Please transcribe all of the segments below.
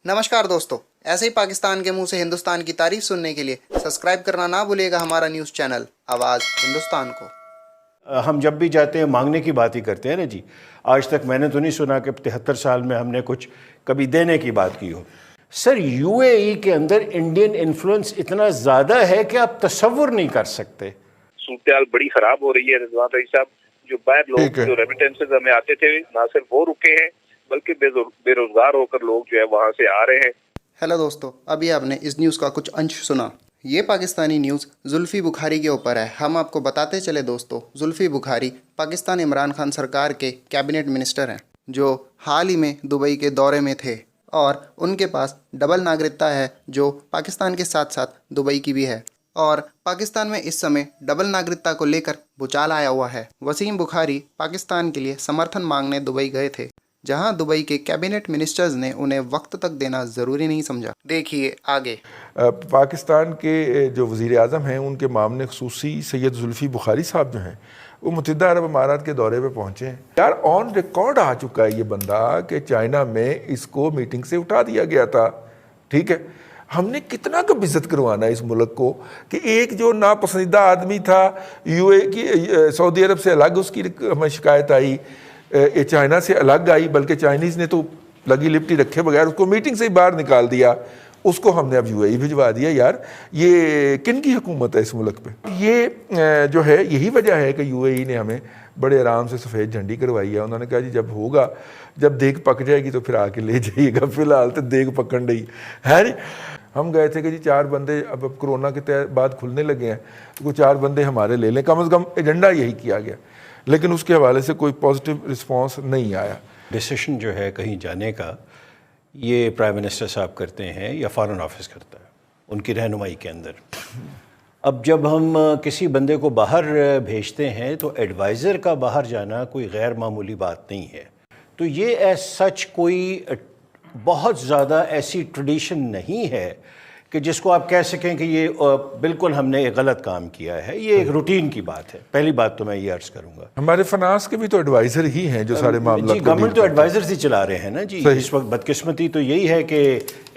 नमस्कार दोस्तों, ऐसे ही पाकिस्तान के मुंह से हिंदुस्तान की तारीफ सुनने के लिए सब्सक्राइब करना ना भूलिएगा हमारा न्यूज़ चैनल आवाज़ हिंदुस्तान को। हम जब भी जाते हैं मांगने की बात ही करते हैं ना जी। आज तक मैंने तो नहीं सुना कि 73 साल में हमने कुछ कभी देने की बात की हो। सर, यूएई के अंदर इंडियन इन्फ्लुएंस इतना ज़्यादा है कि आप तसव्वुर नहीं कर सकते। सूरत बड़ी खराब हो रही है रिजवान रईस साहब। जो बाहर लोग जो रेमिटेंसेस हमें आते थे, ना सिर्फ वो रुके हैं बल्कि बेरोजगार होकर लोग जो है वहां से आ रहे हैं। हेलो दोस्तों, अभी आपने इस न्यूज़ का कुछ अंश सुना। ये पाकिस्तानी न्यूज़ जुल्फी बुखारी के ऊपर है। हम आपको बताते चले दोस्तों, जुल्फी बुखारी पाकिस्तान इमरान खान सरकार के कैबिनेट मिनिस्टर हैं, जो हाल ही में दुबई के दौरे में थे और उनके पास डबल नागरिकता है, जो पाकिस्तान के साथ साथ दुबई की भी है। और पाकिस्तान में इस समय डबल नागरिकता को लेकर भूचाल आया हुआ है। वसीम बुखारी पाकिस्तान के लिए समर्थन मांगने दुबई गए थे, जहां दुबई के कैबिनेट मिनिस्टर्स ने उन्हें वक्त तक देना ज़रूरी नहीं समझा। देखिए आगे। पाकिस्तान के जो वज़ीर आज़म हैं, उनके मामले ख़ुसूसी सैयद जुल्फ़ी बुखारी साहब जो हैं, वो मुत्तहिदा अरब अमारात के दौरे पे पहुँचे हैं। यार, ऑन रिकॉर्ड आ चुका है ये बंदा कि चाइना में इसको मीटिंग से उठा दिया गया था। ठीक है, हमने कितना कब इज्जत करवाना है इस मुल्क को कि एक जो नापसंदीदा आदमी था यूए की, सऊदी अरब से अलग उसकी हमें शिकायत आई, ये चाइना से अलग आई, बल्कि चाइनीज़ ने तो लगी लिपटी रखे बगैर उसको मीटिंग से ही बाहर निकाल दिया। उसको हमने अब यूएई भिजवा दिया। यार, ये किन की हुकूमत है इस मुल्क पे? ये जो है, यही वजह है कि यूएई ने हमें बड़े आराम से सफ़ेद झंडी करवाई है। उन्होंने कहा जी जब होगा, जब देग पक जाएगी तो फिर आके ले जाइएगा, फिलहाल तो देग पकड़ रही है नहीं। हम गए थे कि जी 4 बंदे, अब कोरोना के बाद खुलने लगे हैं, तो 4 बंदे हमारे ले लें, कम से कम एजेंडा यही किया गया, लेकिन उसके हवाले से कोई पॉजिटिव रिस्पांस नहीं आया। डिसीशन जो है कहीं जाने का, ये प्राइम मिनिस्टर साहब करते हैं या फॉरेन ऑफिस करता है, उनकी रहनुमाई के अंदर। अब जब हम किसी बंदे को बाहर भेजते हैं तो एडवाइज़र का बाहर जाना कोई गैर मामूली बात नहीं है। तो ये एज सच कोई बहुत ज़्यादा ऐसी ट्रेडिशन नहीं है कि जिसको आप कह सकें कि ये बिल्कुल हमने एक गलत काम किया है। ये एक रूटीन की बात है। पहली बात तो मैं ये अर्ज़ करूँगा, हमारे फनास के भी तो एडवाइज़र ही हैं जो सारे मामला जी, गवर्नमेंट तो एडवाइज़र्स ही चला रहे हैं ना जी। इस वक्त बदकिस्मती तो यही है कि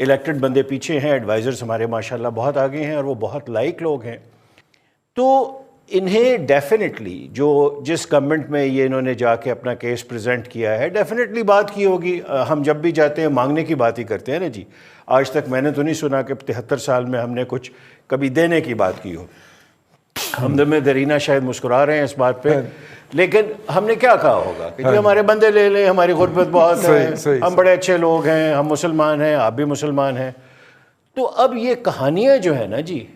इलेक्टेड बंदे पीछे हैं, एडवाइज़र्स हमारे माशाल्लाह बहुत आगे हैं और वो बहुत लाइक लोग हैं। तो इन्हें डेफिनेटली जिस गवर्नमेंट में ये इन्होंने जाके अपना केस प्रेजेंट किया है, डेफिनेटली बात की होगी। हम जब भी जाते हैं मांगने की बात ही करते हैं ना जी। आज तक मैंने तो नहीं सुना कि 73 साल में हमने कुछ कभी देने की बात की हो। हमदर्द में दरीना शायद मुस्कुरा रहे हैं इस बात पे, लेकिन हमने क्या कहा होगा कि जी हमारे बंदे ले लें, हमारी गुर्बत बहुत है, हम बड़े अच्छे लोग हैं, हम मुसलमान हैं, आप भी मुसलमान हैं। तो अब ये कहानियाँ जो है ना जी,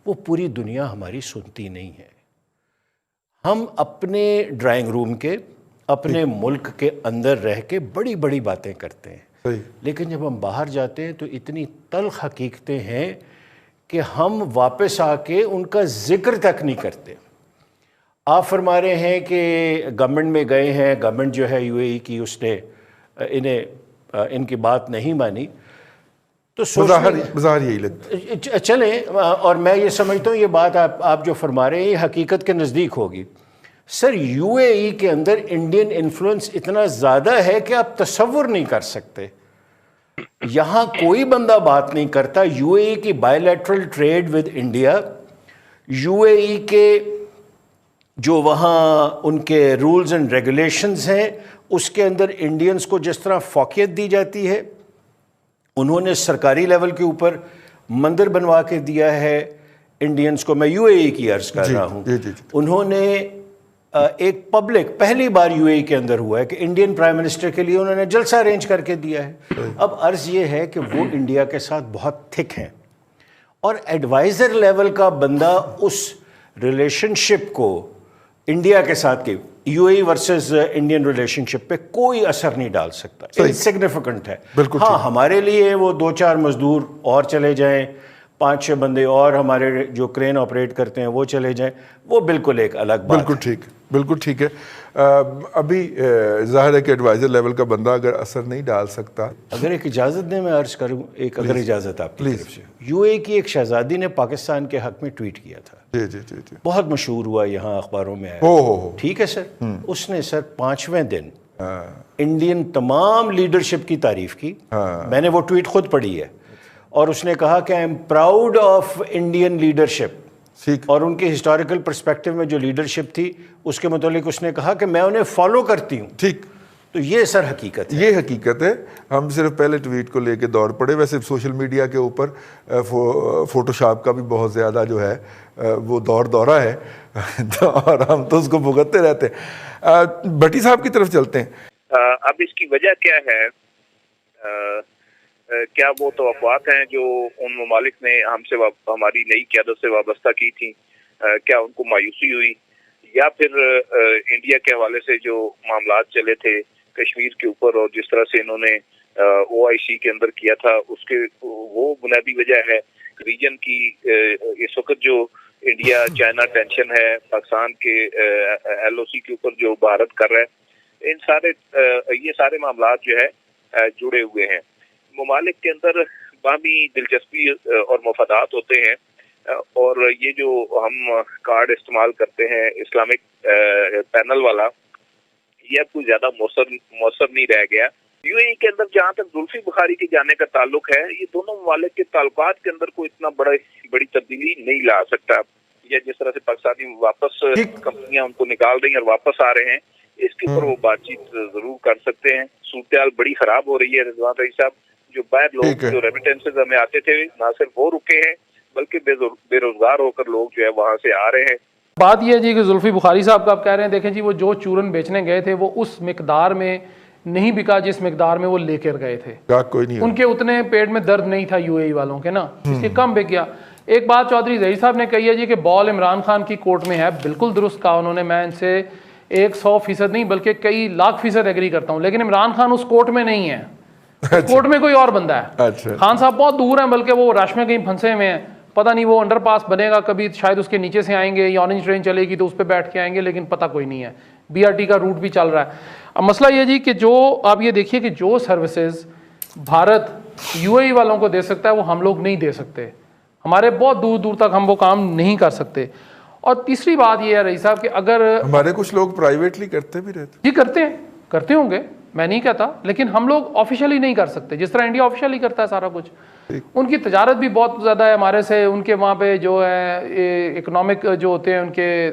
वो पूरी दुनिया हमारी सुनती नहीं है। हम अपने ड्राइंग रूम के, अपने मुल्क के अंदर रह के बड़ी बड़ी बातें करते हैं, लेकिन जब हम बाहर जाते हैं तो इतनी तल्ख हकीकतें हैं कि हम वापस आके उनका जिक्र तक नहीं करते। आप फरमा रहे हैं कि गवर्नमेंट में गए हैं, गवर्नमेंट जो है यूएई की, उसने इनकी बात नहीं मानी, तो बाज़ार यही लगता चलें। और मैं ये समझता हूँ ये बात आप जो फरमा रहे हैं ये हकीकत के नज़दीक होगी। सर, यूएई के अंदर इंडियन इन्फ्लुएंस इतना ज़्यादा है कि आप तसव्वुर नहीं कर सकते। यहाँ कोई बंदा बात नहीं करता यूएई की bilateral trade with India, UAE के जो वहाँ उनके रूल्स एंड रेगुलेशंस हैं, उसके अंदर इंडियंस को जिस तरह फौकियत दी जाती है। उन्होंने सरकारी लेवल के ऊपर मंदिर बनवा के दिया है इंडियंस को। मैं यूएई की अर्ज़ कर रहा हूँ। उन्होंने एक पब्लिक, पहली बार यूएई के अंदर हुआ है कि इंडियन प्राइम मिनिस्टर के लिए उन्होंने जलसा अरेंज करके दिया है। अब अर्ज़ ये है कि वो इंडिया के साथ बहुत थिक हैं और एडवाइज़र लेवल का बंदा उस रिलेशनशिप को इंडिया के साथ के यूएई वर्सेस इंडियन रिलेशनशिप पे कोई असर नहीं डाल सकता। इनसिग्निफिकेंट है। हाँ, हमारे लिए वो 2-4 मजदूर और चले जाएं, 5-6 बंदे और हमारे जो क्रेन ऑपरेट करते हैं वो चले जाएं, वो बिल्कुल एक अलग बात है। बिल्कुल ठीक है। अभी ज़ाहिर है कि एडवाइज़र लेवल का बंदा अगर असर नहीं डाल सकता। अगर एक इजाज़त दें, मैं अर्ज़ करूँ एक, अगर इजाज़त आपकी तरफ से। यूएई की एक शहज़ादी ने पाकिस्तान के हक़ में ट्वीट किया था। जी। बहुत मशहूर हुआ, यहाँ अखबारों में आया। ठीक है सर। उसने सर 5वें दिन انڈین تمام لیڈرشپ کی تعریف کی. میں نے وہ ٹویٹ خود پڑھی ہے اور اس نے کہا کہ I am proud of Indian leadership, اور ان کے ہسٹوریکل پرسپیکٹو میں جو لیڈرشپ تھی اس کے متعلق اس نے کہا کہ میں انہیں فالو کرتی ہوں. ٹھیک, تو یہ سر حقیقت ہے, یہ حقیقت ہے. ہم صرف پہلے ٹویٹ کو لے کے دور پڑے. ویسے سوشل میڈیا کے اوپر فوٹو شاپ کا بھی بہت زیادہ جو ہے وہ دورہ ہے اور ہم تو اس کو بھگتتے رہتے ہیں. بھٹی صاحب کی طرف چلتے ہیں. اب اس کی وجہ کیا ہے؟ کیا وہ توقعات ہیں جو ان ممالک نے ہم سے ہماری نئی قیادت سے وابستہ کی تھیں, کیا ان کو مایوسی ہوئی, یا پھر انڈیا کے حوالے سے جو معاملات چلے تھے کشمیر کے اوپر اور جس طرح سے انہوں نے OIC کے اندر کیا تھا اس کے وہ بنیادی وجہ ہے؟ ریجن کی اس وقت جو انڈیا چائنا ٹینشن ہے, پاکستان کے LOC کے اوپر جو بھارت کر رہا ہے, یہ سارے معاملات جو ہے جڑے ہوئے ہیں. ممالک کے اندر باہمی دلچسپی اور مفادات ہوتے ہیں, اور یہ جو ہم کارڈ استعمال کرتے ہیں اسلامک پینل والا, یہ اب کوئی زیادہ مؤثر نہیں رہ گیا. UAE کے اندر جہاں تک زلفی بخاری کے جانے کا تعلق ہے, یہ دونوں ممالک کے تعلقات کے اندر کوئی اتنا بڑی تبدیلی نہیں لا سکتا. یا جس طرح سے پاکستانی واپس کمپنیاں ان کو نکال رہی ہیں اور واپس آ رہے ہیں, اس کے اوپر وہ بات چیت ضرور کر سکتے ہیں. صورتحال بڑی خراب ہو رہی ہے رضوان رئیس صاحب. جو باہر لوگ جو ریمیٹنسز ہمیں آتے تھے نہ صرف وہ رکے ہیں بلکہ بے روزگار ہو کر لوگ جو ہے وہاں سے آ رہے ہیں. بات یہ ہے جی کہ زلفی بخاری صاحب کا آپ کہہ رہے ہیں, دیکھیں جی وہ جو چورن بیچنے گئے تھے وہ اس مقدار میں نہیں بکا جس مقدار میں وہ لے کر گئے تھے. ان کے اتنے پیٹ میں درد نہیں تھا UAE والوں کے نا, اس کے کم بک گیا. ایک بات چودھری ظہیر صاحب نے کہی ہے جی کہ بال عمران خان کی کورٹ میں ہے, بالکل درست کہا انہوں نے. میں ان سے 100% نہیں بلکہ کئی لاکھ فیصد ایگری کرتا ہوں, لیکن عمران خان اس کورٹ میں نہیں ہے. کورٹ میں کوئی اور بندہ ہے. خان صاحب بہت دور ہیں, بلکہ وہ رش میں کہیں پھنسے ہوئے ہیں. پتہ نہیں وہ انڈر پاس بنے گا کبھی, شاید اس کے نیچے سے آئیں گے, یا اورنج ٹرین چلے گی تو اس پہ بیٹھ کے آئیں گے, لیکن پتہ کوئی نہیں ہے. BRT کا روٹ بھی چل رہا ہے. اب مسئلہ یہ جی کہ جو آپ یہ دیکھیے کہ جو سروسز بھارت UAE والوں کو دے سکتا ہے وہ ہم لوگ نہیں دے سکتے. ہمارے بہت دور دور تک ہم وہ کام نہیں کر سکتے. اور تیسری بات یہ ہے رئیس صاحب کہ اگر ہمارے کچھ لوگ پرائیویٹلی کرتے بھی رہتے جی کرتے ہوں گے, میں نہیں کہتا, لیکن ہم لوگ آفیشلی نہیں کر سکتے جس طرح انڈیا آفیشلی کرتا ہے سارا کچھ. ان کی تجارت بھی بہت زیادہ ہے ہمارے سے, ان کے وہاں پہ جو ہے اکنامک جو ہوتے ہیں ان کے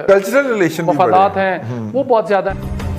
کلچرل ریلیشن مفادات ہیں وہ بہت زیادہ ہیں.